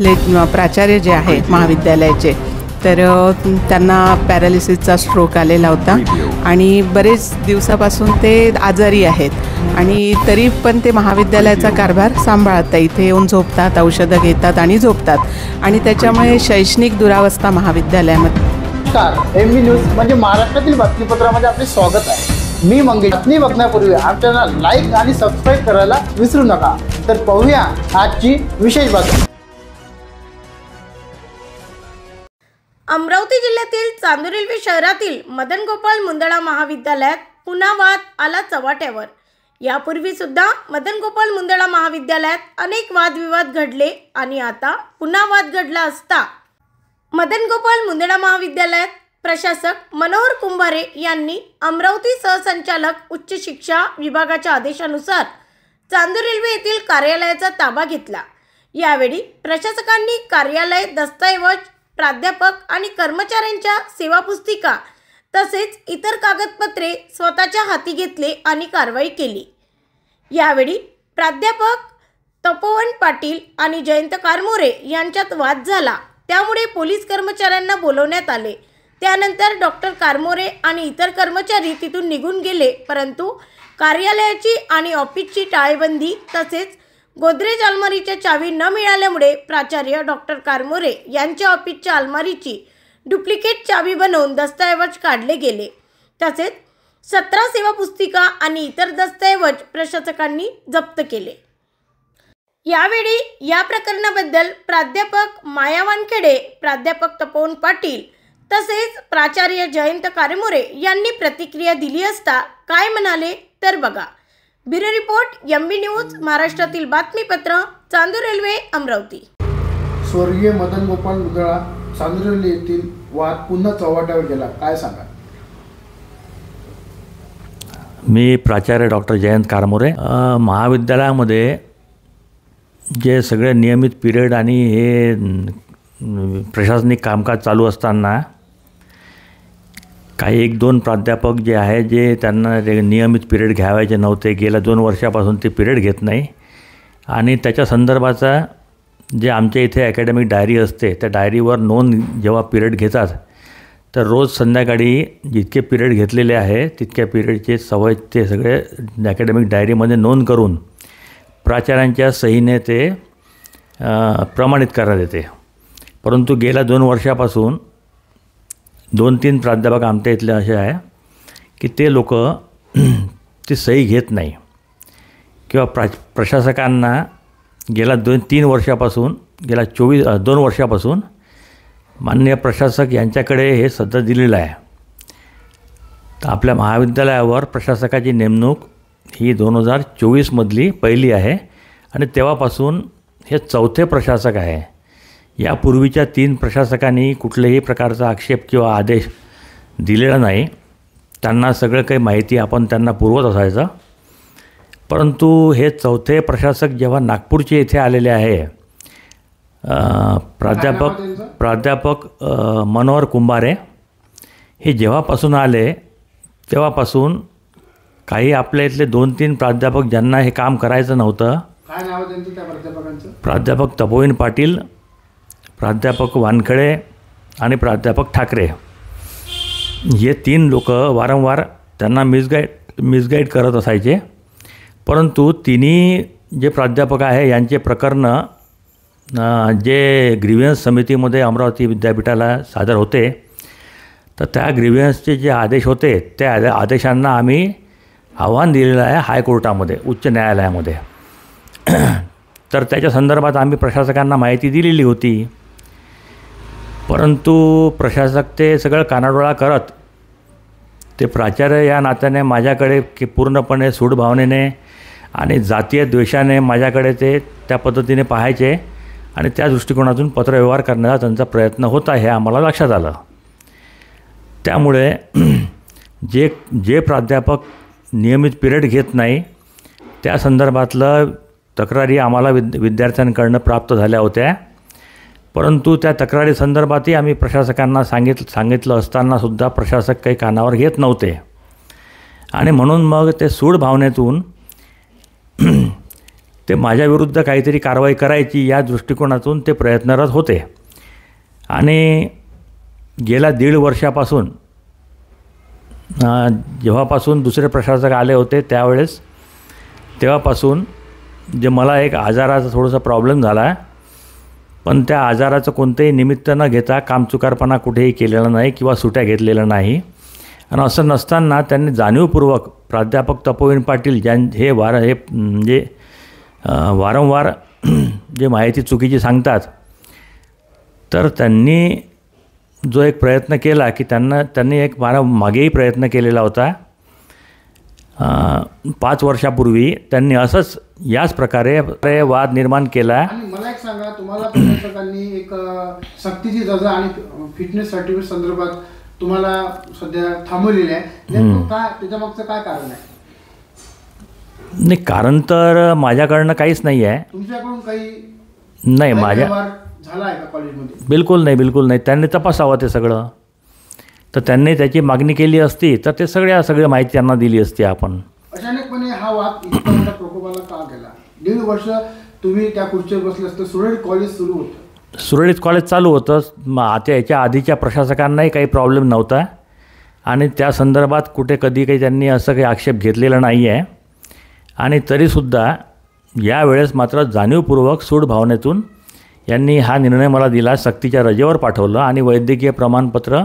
इथले प्राचार्य जे आहेत महाविद्यालयाचे, तर त्यांना पॅरालिसिसचा स्ट्रोक आलेला होता आणि बरेच दिवसापासून ते आजारी आहेत आणि तरी पण ते महाविद्यालयाचा कारभार सांभाळतात. इथे येऊन झोपतात, औषधं घेतात आणि झोपतात आणि त्याच्यामुळे शैक्षणिक दुरावस्था महाविद्यालयामध्ये. नमस्कार, MV न्यूज म्हणजे महाराष्ट्रातील बातमीपत्रामध्ये आपले स्वागत आहे. मी मंगेश. बातमी बघण्यापूर्वी आमच्या लाईक आणि सबस्क्राईब करायला विसरू नका. तर पाहूया आजची विशेष बातमी. अमरावती जिल्ह्यातील चांदूर रेल्वे शहरातील मदन गोपाळ मुंदडा महाविद्यालयात पुन्हा वाद आला चव्हाट्यावर. यापूर्वी सुद्धा मदन गोपाळ मुंदडा महाविद्यालयात अनेक वादविवाद घडले आणि आता पुन्हा वाद घडला असता मदन गोपाळ मुंदडा महाविद्यालयात प्रशासक मनोहर कुंभारे यांनी अमरावती सहसंचालक उच्च शिक्षा विभागाच्या आदेशानुसार चांदूर रेल्वे येथील कार्यालयाचा ताबा घेतला. यावेळी प्रशासकांनी कार्यालय, दस्तऐवज, प्राध्यापक आणि कर्मचाऱ्यांच्या सेवा पुस्तिका तसेच इतर कागदपत्रे स्वतःच्या हाती घेतले आणि कारवाई केली. यावेळी प्राध्यापक तपोवन पाटील आणि जयंत कारमोरे यांच्यात वाद झाला, त्यामुळे पोलीस कर्मचाऱ्यांना बोलवण्यात आले. त्यानंतर डॉक्टर कारमोरे आणि इतर कर्मचारी तिथून निघून गेले, परंतु कार्यालयाची आणि ऑफिसची टाळेबंदी तसेच गोदरेज अलमारीच्या चावी न मिळाल्यामुळे प्राचार्य डॉक्टर कारमोरे यांच्या ऑफिसच्या अलमारीची डुप्लिकेट चावी बनवून दस्तऐवज काढले गेले. तसेच 17 सेवा पुस्तिका आणि इतर दस्तऐवज प्रशासकांनी जप्त केले. यावेळी या प्रकरणाबद्दल प्राध्यापक माया वानखेडे, प्राध्यापक तपोवन पाटील तसेच प्राचार्य जयंत कारमोरे यांनी प्रतिक्रिया दिली असता काय म्हणाले तर बघा. ब्युरो रिपोर्ट, MV न्यूज, महाराष्ट्रातील बातमीपत्र, चांदूर रेल्वे, अमरावती. स्वर्गीय मदन गोपाळ मुंदडा चांदूर रेल्वे येथील वाद पुन्हा चव्हाट्यावर गेला, काय सांगा? मी प्राचार्य डॉक्टर जयंत कारमोरे. महाविद्यालयामध्ये जे सगळे नियमित पिरियड आणि हे प्रशासनिक कामकाज चालू असताना काही 1-2 प्राध्यापक जे आहे जे त्यांना नियमित पिरियड घ्यावायचे नव्हते, गेल्या 2 वर्षापासून ते पिरियड घेत नाही आणि त्याच्या संदर्भाचा जे आमच्या इथे अकॅडमिक डायरी असते त्या डायरीवर नोंद जेव्हा पिरियड घेतात तर रोज संध्याकाळी जितके पिरियड घेतलेले आहे तितक्या पिरियडचे सवय ते सगळे अकॅडमिक डायरीमध्ये नोंद करून प्राचार्यांच्या सहीने ते प्रमाणित करण्यात येते. परंतु गेल्या 2 वर्षापासून 2-3 प्राध्यापक आमच्या इथले असे आहे की ते लोक ती सही घेत नाही किंवा प्रशासकांना गेल्या 2 वर्षापासून 2 वर्षापासून माननीय प्रशासक यांच्याकडे हे सध्या दिलेलं आहे. तर आपल्या महाविद्यालयावर प्रशासकाची नेमणूक ही 2024मधली पहिली आहे आणि तेव्हापासून हे 4थे प्रशासक आहे. यापूर्वीच्या 3 प्रशासकांनी कुठल्याही प्रकारचा आक्षेप किंवा आदेश दिलेला नाही. त्यांना सगळं काही माहिती आपण त्यांना पुरवत असायचं. परंतु हे 4थे प्रशासक जेव्हा नागपूरचे इथे आलेले आहे, प्राध्यापक मनोहर कुंभारे, हे जेव्हापासून आले तेव्हापासून काही आपल्या इथले 2-3 प्राध्यापक ज्यांना हे काम करायचं नव्हतं, काय नाव त्यांचं त्या प्राध्यापकांचं? प्राध्यापक तपोवन पाटील, प्राध्यापक वानखेडे आणि प्राध्यापक ठाकरे, हे 3 लोक वारंवार त्यांना मिसगाईड करत असायचे. परंतु तिन्ही जे प्राध्यापक आहे यांचे प्रकरणं जे ग्रीव्हन्स समितीमध्ये अमरावती विद्यापीठाला सादर होते, तर त्या ग्रीव्हन्सचे जे आदेश होते त्या आदेशांना आम्ही आव्हान दिलेलं आहे हायकोर्टामध्ये, उच्च न्यायालयामध्ये. तर त्याच्या संदर्भात आम्ही प्रशासकांना माहिती दिलेली होती. परंतु प्रशासक ते सगळं कानाडोळा करत ते प्राचार्य या नात्याने माझ्याकडे की पूर्णपणे सूडभावनेने आणि जातीय द्वेषाने माझ्याकडे ते त्या पद्धतीने पाहायचे आणि त्या दृष्टिकोनातून पत्रव्यवहार करण्याचा त्यांचा प्रयत्न होता हे आम्हाला लक्षात आलं. त्यामुळे जे प्राध्यापक नियमित पिरियड घेत नाही त्या संदर्भातलं तक्रारी आम्हाला विद्यार्थ्यांकडून प्राप्त झाल्या होत्या. परंतु त्या तक्रारी संदर्भातही आम्ही प्रशासकांना सांगितलं असतानासुद्धा प्रशासक काही कानावर घेत नव्हते आणि म्हणून मग ते सूड भावनेतून ते माझ्याविरुद्ध काहीतरी कारवाई करायची या दृष्टिकोनातून ते प्रयत्नरत होते. आणि गेल्या 1.5 वर्षापासून जेव्हापासून दुसरे प्रशासक आले होते तेव्हापासून जे मला एक आजाराचा थोडासा प्रॉब्लेम झाला, पण त्या आजाराचं कोणतंही निमित्त न घेता कामचुकारपणा कुठेही केलेला नाही किंवा सुट्या घेतलेल्या नाही. आणि असं नसताना त्यांनी जाणीवपूर्वक प्राध्यापक तपोवन पाटील हे म्हणजे वारंवार जे माहिती चुकीची सांगतात, तर त्यांनी जो एक प्रयत्न केला की त्यांनी एक मागेही प्रयत्न केलेला होता. 5 वर्षापूर्वी त्यांनी असंच याच प्रकारे वाद निर्माण केला. आणि मला एक सांगा, तुम्हाला प्रशासकांनी एक सक्तीची सजा आणि फिटनेस सर्टिफिकेट संदर्भात तुम्हाला सध्या थांबवलेले आहे, नेमकं काय त्याच्यामागचं काय कारण आहे? नाही, कारण तर माझ्याकडनं काहीच नाही आहे. तुमच्याकडून काही नाही माझ्या झाला आहे का कॉलेजमध्ये? बिलकुल नाही. त्यांनी तपासावं ते सगळं. तर त्यांनी त्याची मागणी केली असती तर ते सगळी माहिती त्यांना दिली असती. आपण अचानकपणे हा वाद इतका मोठा प्रकोपाला का गेला? 1.5 वर्ष तुम्ही त्या खुर्चीवर बसले असते, सुरळीत कॉलेज सुरू होतं. सुरळीत कॉलेज चालू होतं. मग आता याच्या आधीच्या प्रशासकांनाही काही प्रॉब्लेम नव्हता आणि त्या संदर्भात कुठे कधी काही त्यांनी असं काही आक्षेप घेतलेला नाही आहे. आणि तरीसुद्धा यावेळेस मात्र जाणीवपूर्वक सूड भावनेतून यांनी हा निर्णय मला दिला, सक्तीच्या रजेवर पाठवलं आणि वैद्यकीय प्रमाणपत्र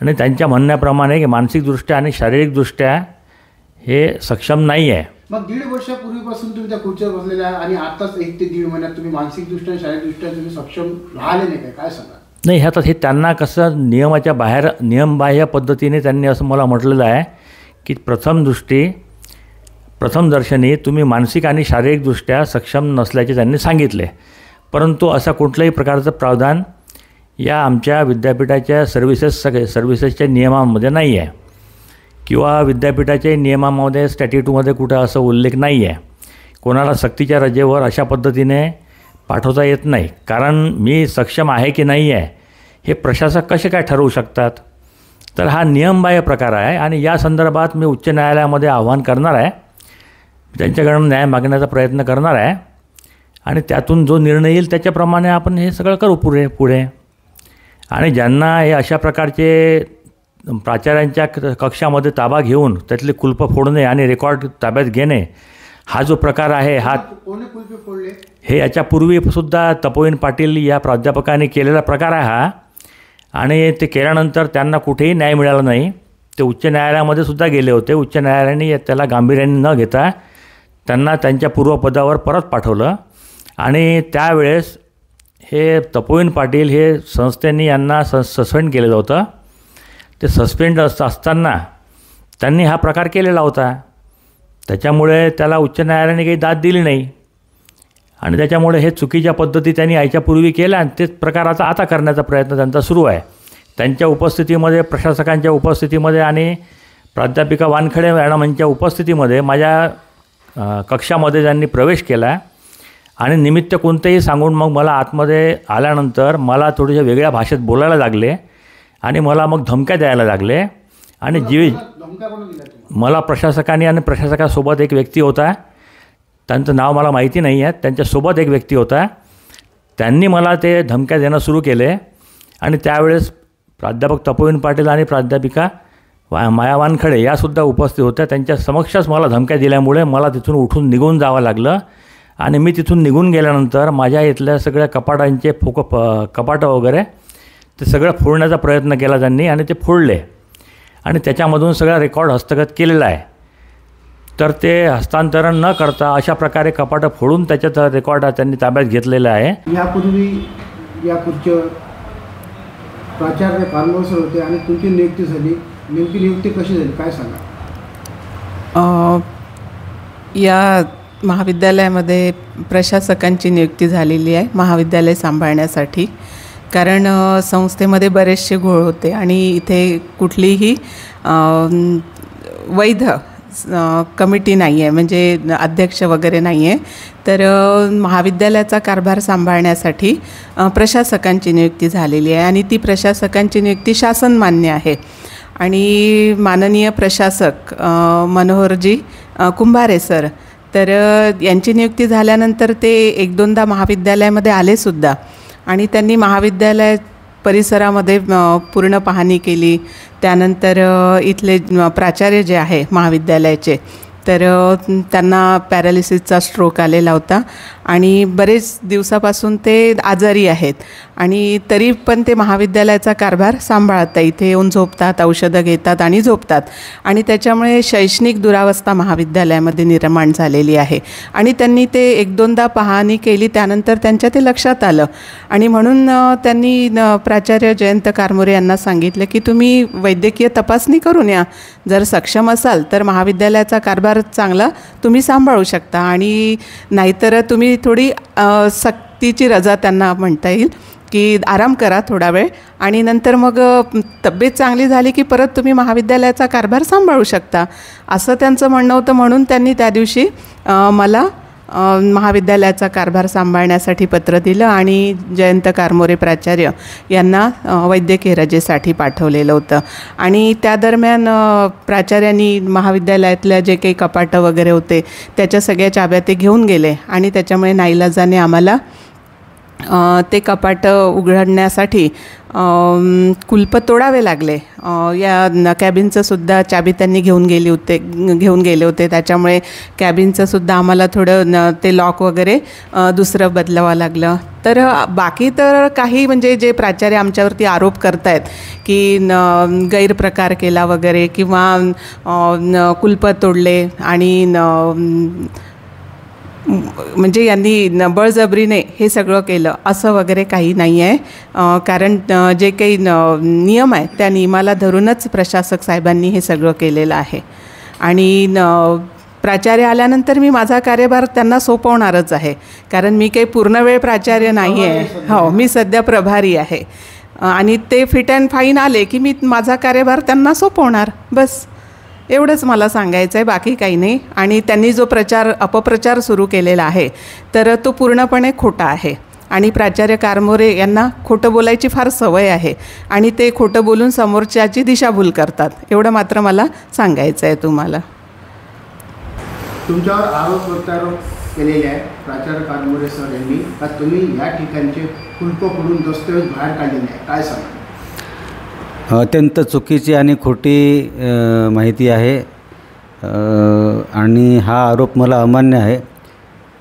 आणि त्यांच्या म्हणण्याप्रमाणे की मानसिकदृष्ट्या आणि शारीरिकदृष्ट्या हे सक्षम नाही आहे. मग 1.5 वर्षापूर्वीपासून तुम्ही त्या खुर्चीवर बसलेल्या आहे आणि आताच 1 ते 1.5 महिन्यात तुम्ही मानसिकदृष्ट्या आणि शारीरिकदृष्ट्या तुम्ही सक्षम राहिले नाही काय सांगा? नाही, आता हे त्यांना कसं नियमाच्या बाहेर नियमबाह्य पद्धतीने त्यांनी असं मला म्हटलेलं आहे की प्रथमदर्शनी तुम्ही मानसिक आणि शारीरिकदृष्ट्या सक्षम नसल्याचे त्यांनी सांगितले. परंतु असा कुठल्याही प्रकारचं प्रावधान या आमच्या विद्यापीठाच्या सर्व्हिसेसच्या नियमांमध्ये नाही आहे किंवा विद्यापीठाच्या नियमामध्ये स्टॅट्यूटमध्ये कुठं असं उल्लेख नाही आहे. कोणाला सक्तीच्या रजेवर अशा पद्धतीने पाठवता येत नाही. कारण मी सक्षम आहे की नाही आहे हे प्रशासक कसे काय ठरवू शकतात? तर हा नियमबाह्य प्रकार आहे आणि या संदर्भात मी उच्च न्यायालयामध्ये आव्हान करणार आहे. त्यांच्याकडून न्याय मागण्याचा प्रयत्न करणार आहे आणि त्यातून जो निर्णय येईल त्याच्याप्रमाणे आपण हे सगळं करू पुढे. आणि ज्यांना हे अशा प्रकारचे प्राचार्यांच्या कक्षामध्ये ताबा घेऊन त्यातले कुलप फोडणे आणि रेकॉर्ड ताब्यात घेणे हा जो प्रकार आहे हा हे याच्यापूर्वीसुद्धा तपोवन पाटील या प्राध्यापकाने केलेला प्रकार आहे हा. आणि ते केल्यानंतर त्यांना कुठेही न्याय मिळाला नाही. ते उच्च न्यायालयामध्ये सुद्धा गेले होते. उच्च न्यायालयाने त्याला गांभीर्याने न घेता त्यांना त्यांच्या पूर्वपदावर परत पाठवलं. आणि त्यावेळेस हे तपोवन पाटील हे संस्थेने यांना सस्पेंड केलेलं होतं. ते सस्पेंड असताना त्यांनी हा प्रकार केलेला होता. त्याच्यामुळे त्याला उच्च न्यायालयाने काही दाद दिली नाही आणि त्याच्यामुळे हे चुकीच्या पद्धती त्यांनी याच्यापूर्वी केल्या आणि तेच प्रकार आता करण्याचा प्रयत्न त्यांचा सुरू आहे. त्यांच्या उपस्थितीमध्ये, प्रशासकांच्या उपस्थितीमध्ये आणि प्राध्यापिका वानखडे मॅडमांच्या उपस्थितीमध्ये माझ्या कक्षामध्ये त्यांनी प्रवेश केला आणि निमित्त कोणतेही सांगून मग मला आतमध्ये आल्यानंतर मला थोडेसे वेगळ्या भाषेत बोलायला लागले आणि मला मग धमक्या द्यायला लागले. आणि मला प्रशासकाने आणि प्रशासकासोबत एक व्यक्ती होता, त्यांचं नाव मला माहिती नाही आहे, त्यांच्यासोबत एक व्यक्ती होता, त्यांनी मला ते धमक्या देणं सुरू केले. आणि त्यावेळेस प्राध्यापक तपोवन पाटील आणि प्राध्यापिका माया वानखडे यासुद्धा उपस्थित होत्या. त्यांच्या समक्षच मला धमक्या दिल्यामुळे मला तिथून उठून निघून जावं लागलं. आणि मी तिथून निघून गेल्यानंतर माझ्या इथल्या सगळ्या कपाटांचे कपाटं वगैरे ते सगळं फोडण्याचा प्रयत्न केला त्यांनी आणि ते फोडले आणि त्याच्यामधून सगळा रेकॉर्ड हस्तगत केलेला आहे. तर ते हस्तांतरण न करता अशा प्रकारे कपाटं फोडून त्याच्यात रेकॉर्ड त्यांनी ताब्यात घेतलेलं आहे. यापूर्वी या खुर्चीवर प्राचार्य कानमोळकर होते आणि तुमची नियुक्ती झाली. नेमकी नियुक्ती कशी झाली काय सांगा? या महाविद्यालयामध्ये प्रशासकांची नियुक्ती झालेली आहे महाविद्यालय सांभाळण्यासाठी. कारण संस्थेमध्ये बरेचसे घोळ होते आणि इथे कुठलीही वैध कमिटी नाही आहे, म्हणजे अध्यक्ष वगैरे नाही आहे. तर महाविद्यालयाचा कारभार सांभाळण्यासाठी प्रशासकांची नियुक्ती झालेली आहे आणि ती प्रशासकांची नियुक्ती शासनमान्य आहे. आणि माननीय प्रशासक मनोहरजी कुंभारे सर तर यांची नियुक्ती झाल्यानंतर ते 1-2दा महाविद्यालयामध्ये आलेसुद्धा आणि त्यांनी महाविद्यालय परिसरामध्ये पूर्ण पाहणी केली. त्यानंतर इथले प्राचार्य जे आहे महाविद्यालयाचे तर त्यांना पॅरालिसिसचा स्ट्रोक आलेला होता आणि बरेच दिवसापासून ते आजारी आहेत आणि तरी पण ते महाविद्यालयाचा कारभार सांभाळतात. इथे येऊन झोपतात, औषधं घेतात आणि झोपतात आणि त्याच्यामुळे शैक्षणिक दुरावस्था महाविद्यालयामध्ये निर्माण झालेली आहे आणि त्यांनी ते 1-2दा पाहणी केली. त्यानंतर त्यांच्या ते लक्षात आलं आणि म्हणून त्यांनी प्राचार्य जयंत कारमोरे यांना सांगितलं की तुम्ही वैद्यकीय तपासणी करून या. जर सक्षम असाल तर महाविद्यालयाचा कारभार चांगला तुम्ही सांभाळू शकता आणि नाहीतर तुम्ही थोडी सक्तीची रजा त्यांना म्हणता येईल की आराम करा थोडा वेळ आणि नंतर मग तब्येत चांगली झाली की परत तुम्ही महाविद्यालयाचा कारभार सांभाळू शकता असं त्यांचं म्हणणं होतं. म्हणून त्यांनी त्या दिवशी मला महाविद्यालयाचा कारभार सांभाळण्यासाठी पत्र दिलं आणि जयंत कारमोरे प्राचार्य यांना वैद्यकीय रजेसाठी पाठवलेलं होतं आणि त्या दरम्यान प्राचार्यांनी महाविद्यालयातल्या जे काही कपाटं वगैरे होते त्याच्या सगळ्या चाब्या ते घेऊन गेले आणि त्याच्यामुळे नाईलाजाने आम्हाला ते कपाट उघडण्यासाठी कुलप तोडावे लागले. या कॅबिनचंसुद्धा चाबी त्यांनी घेऊन गेले होते त्याच्यामुळे कॅबिनचंसुद्धा आम्हाला थोडं ते लॉक वगैरे दुसरं बदलावं लागलं. तर बाकी तर काही म्हणजे जे प्राचार्य आमच्यावरती आरोप करतायत की गैरप्रकार केला वगैरे किंवा कुलप तोडले आणि म्हणजे यांनी बळजबरीने हे सगळं केलं असं वगैरे काही नाही आहे. कारण जे काही नियम आहे त्या नियमाला धरूनच प्रशासक साहेबांनी हे सगळं केलेलं आहे आणि प्राचार्य आल्यानंतर मी माझा कार्यभार त्यांना सोपवणारच आहे कारण मी काही पूर्णवेळ प्राचार्य नाही आहे. हो, मी सध्या प्रभारी आहे आणि ते फिट अँड फाईन आले की मी माझा कार्यभार त्यांना सोपवणार. बस एवढंच मला सांगायचं आहे, बाकी काही नाही. आणि त्यांनी जो अपप्रचार सुरू केलेला आहे तर तो पूर्णपणे खोटा आहे आणि प्राचार्य कारमोरे यांना खोटं बोलायची फार सवय आहे आणि ते खोटं बोलून समोरच्याची दिशाभूल करतात. एवढं मात्र मला सांगायचं आहे तुम्हाला. तुमच्यावर आरोप प्रत्यारोप केलेले आहे प्राचार्य कारमोरे सर यांनी का तुम्ही या ठिकाणचे कुलप फोडून दस्तऐवज बाहेर काढलेले आहे, काय सांगा? अत्यंत चुकीची आणि खोटी माहिती आहे आणि हा आरोप मला अमान्य आहे.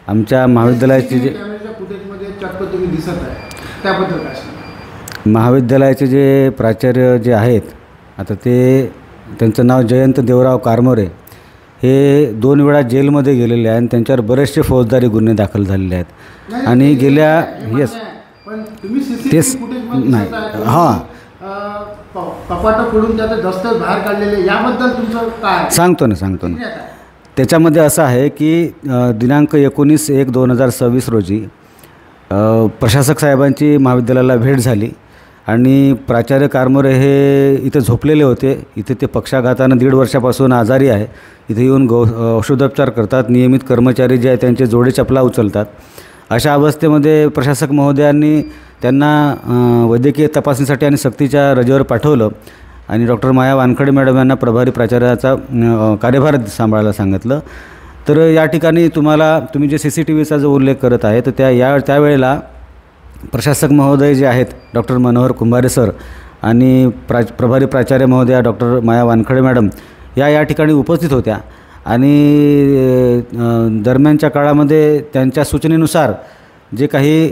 आमच्या महाविद्यालयाचे जे फुटेजमध्ये चक्क तुम्ही दिसत आहे त्याबद्दल काय सांगा? महाविद्यालयाचे जे प्राचार्य जे आहेत आता त्यांचं नाव जयंत देवराव कारमोरे हे 2 वेळा जेलमध्ये गेलेले आहे आणि त्यांच्यावर बरेचसे फौजदारी गुन्हे दाखल झालेले आहेत आणि गेल्या तेच नाही हां कपाटं फोडून त्याचं दस्तऐवज बाहेर काढलेले याबद्दल तुमचं काय? सांगतो ना. त्याच्यामध्ये असं आहे की दिनांक 19/1/2026 रोजी प्रशासक साहेबांची महाविद्यालयाला भेट झाली आणि प्राचार्य कारमोरे हे इथे झोपलेले होते. इथे ते पक्षाघातानं 1.5 वर्षापासून आजारी आहे. इथे येऊन औषधोपचार करतात. नियमित कर्मचारी जे आहे त्यांचे जोडे चपला उचलतात. अशा अवस्थेमध्ये प्रशासक महोदयांनी त्यांना वैद्यकीय तपासणीसाठी आणि सक्तीच्या रजेवर पाठवलं आणि डॉक्टर माया वानखडे मॅडम यांना प्रभारी प्राचार्याचा कार्यभार सांभाळायला सांगितलं. तर या ठिकाणी तुम्ही जे CCTVचा जो उल्लेख करत आहे तर त्यावेळेला प्रशासक महोदय जे आहेत डॉक्टर मनोहर कुंभारे सर आणि प्रभारी प्राचार्य महोदया डॉक्टर माया वानखडे मॅडम या ठिकाणी उपस्थित होत्या आणि दरम्यानच्या काळामध्ये त्यांच्या सूचनेनुसार जे काही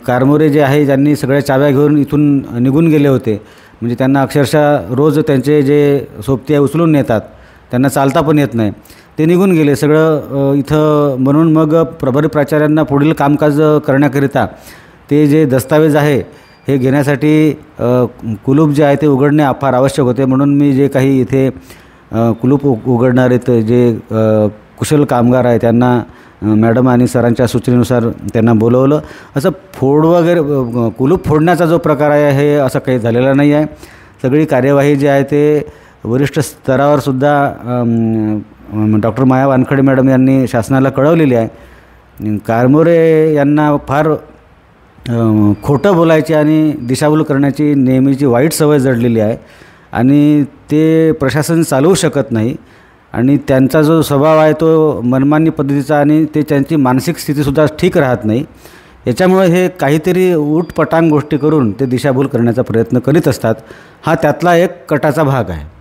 कारमोरे जे आहे ज्यांनी सगळ्या चाव्या घेऊन इथून निघून गेले होते म्हणजे त्यांना अक्षरशः रोज त्यांचे जे सोबती आहे उचलून नेतात, त्यांना चालता पण येत नाही, ते निघून गेले सगळं इथं. म्हणून मग प्रभारी प्राचार्यांना पुढील कामकाज करण्याकरिता ते जे दस्तावेज आहे हे घेण्यासाठी कुलूप जे आहे ते उघडणे फार आवश्यक होते. म्हणून मी जे काही इथे कुलूप उघडणारे जे कुशल कामगार आहे त्यांना मॅडम आणि सरांच्या सूचनेनुसार त्यांना बोलवलं. असं कुलूप फोडण्याचा जो प्रकार आहे हे असं काही झालेला नाही आहे. सगळी कार्यवाही जी आहे ते वरिष्ठ स्तरावर सुद्धा डॉक्टर माया वानखडे मॅडम यांनी शासनाला कळवलेली आहे. कारमोरे यांना फार खोटं बोलायची आणि दिशाभूल करण्याची नेहमीची वाईट सवय जडलेली आहे आणि ते प्रशासन चालवू शकत नाही. आणि त्यांचा जो स्वभाव आहे तो मनमानी पद्धतीचा आणि ते त्यांची मानसिक स्थितीसुद्धा ठीक राहत नाही. याच्यामुळे हे काहीतरी उटपटांग गोष्टी करून ते दिशाभूल करण्याचा प्रयत्न करीत असतात. हा त्यातला एक कटाचा भाग आहे.